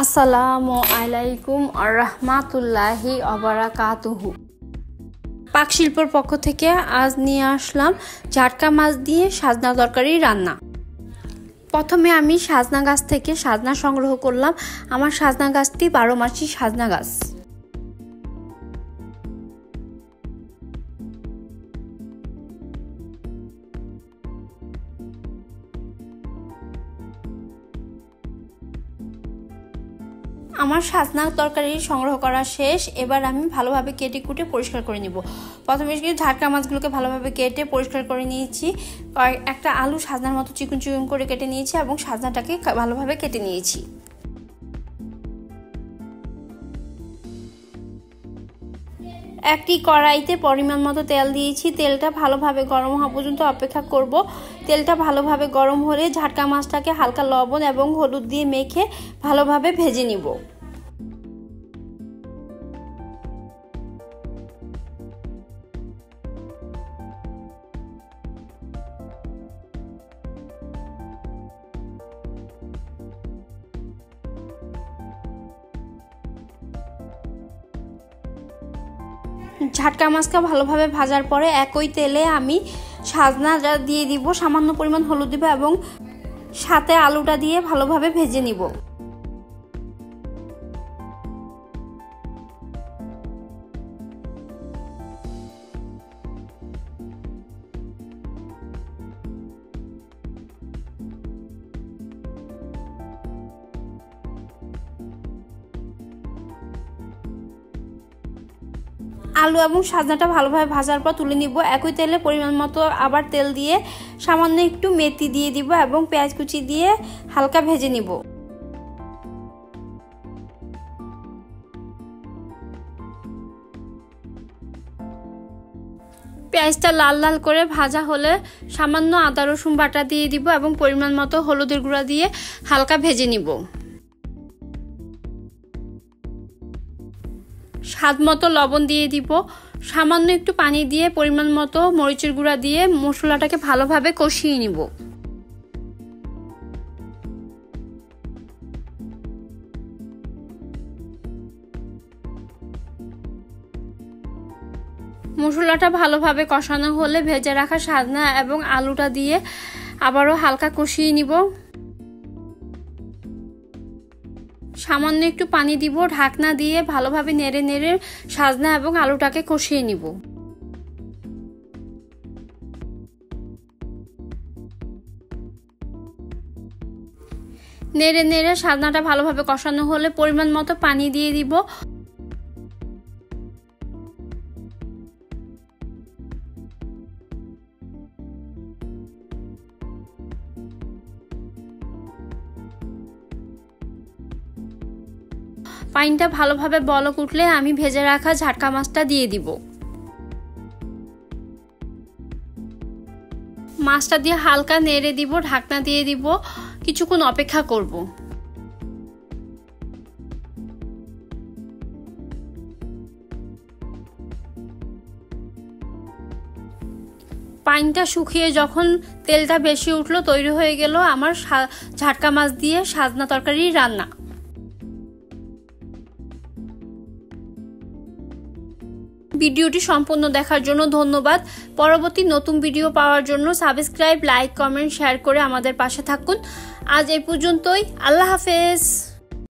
আসসালামু আলাইকুম আর রাহমাতুল্লাহি ওয়া বারাকাতুহু। পাক শিল্পর পক্ষ থেকে আজ নিয়ে আসলাম ঝাটকা মাছ দিয়ে সাজনা তরকারি রান্না। প্রথমে আমি সাজনা গাছ থেকে সাজনা সংগ্রহ করলাম। আমার সাজনা গাছটি 12 মাসি সাজনা গাছ। আমার সাজনা তরকারি সংগ্রহ করা শেষ। এবার আমি ভালোভাবে কেটে কুটে পরিষ্কার করে নিব। প্রথমে ঝাটকা মাছগুলোকে ভালোভাবে কেটে পরিষ্কার করে নিয়েছি। একটা আলু সাজনার মতো চিকন চিকন করে কেটে নিয়েছি এবং সাজনাটাকে ভালোভাবে কেটে নিয়েছি। একটি কড়াইতে পরিমাণ মতো তেল দিয়েছি। তেলটা ভালোভাবে গরম হওয়া পর্যন্ত অপেক্ষা করব। তেলটা ভালোভাবে গরম হলে ঝাটকা মাছটাকে হালকা লবণ এবং হলুদ দিয়ে মেখে ভালোভাবে ভেজে নিব। ঝাটকা মাছটা ভালোভাবে ভাজার পরে একই তেলে আমি সাজনা দিয়ে দিব, সামান্য পরিমাণ হলুদ দিব এবং সাথে আলুটা দিয়ে ভালোভাবে ভেজে নিব। আলু এবং সাজনাটা ভালোভাবে ভাজার পর তুলে নিব। একই তেলে পরিমাণ মতো আবার তেল দিয়ে সামান্য একটু মেথি দিয়ে দিব এবং পেঁয়াজ কুচি দিয়ে হালকা ভেজে নিব। পেঁয়াজটা লাল লাল করে ভাজা হলে সামান্য আদা রসুন বাটা দিয়ে দিব এবং পরিমাণ মতো হলুদের গুঁড়া দিয়ে হালকা ভেজে নিব। স্বাদ মতো লবণ দিয়ে দিব। সামান্য একটু পানি দিয়ে পরিমাণ মতো মরিচের গুঁড়া দিয়ে মশলাটাকে ভালোভাবে কষিয়ে নিব। মশলাটা ভালোভাবে কষানো হলে ভেজে রাখা সাজনা এবং আলুটা দিয়ে আবারও হালকা কষিয়ে নিব। সামান্য একটু পানি দিব। ঢাকনা দিয়ে ভালোভাবে নেড়ে নেড়ে সাজনা এবং আলুটাকে কষিয়ে নিব। নেড়ে নেড়ে সাজনাটা ভালোভাবে কষানো হলে পরিমাণ মতো পানি দিয়ে দিব। পানিটা ভালোভাবে বলক উঠলে আমি ভেজে রাখা ঝাটকা মাছটা দিয়ে দিব। মাছটা দিয়ে হালকা নেড়ে দিব, ঢাকনা দিয়ে দিব, কিছুক্ষণ অপেক্ষা করব। পানিটা শুকিয়ে যখন তেলটা বেশি উঠলো তৈরি হয়ে গেল আমার ঝাটকা মাছ দিয়ে সাজনা তরকারি রান্না। ভিডিওটি সম্পূর্ণ দেখার জন্য ধন্যবাদ। পরবর্তী নতুন ভিডিও পাওয়ার জন্য সাবস্ক্রাইব, লাইক, কমেন্ট, শেয়ার করে আমাদের পাশে থাকুন। আজ এই পর্যন্তই। আল্লাহ হাফেজ।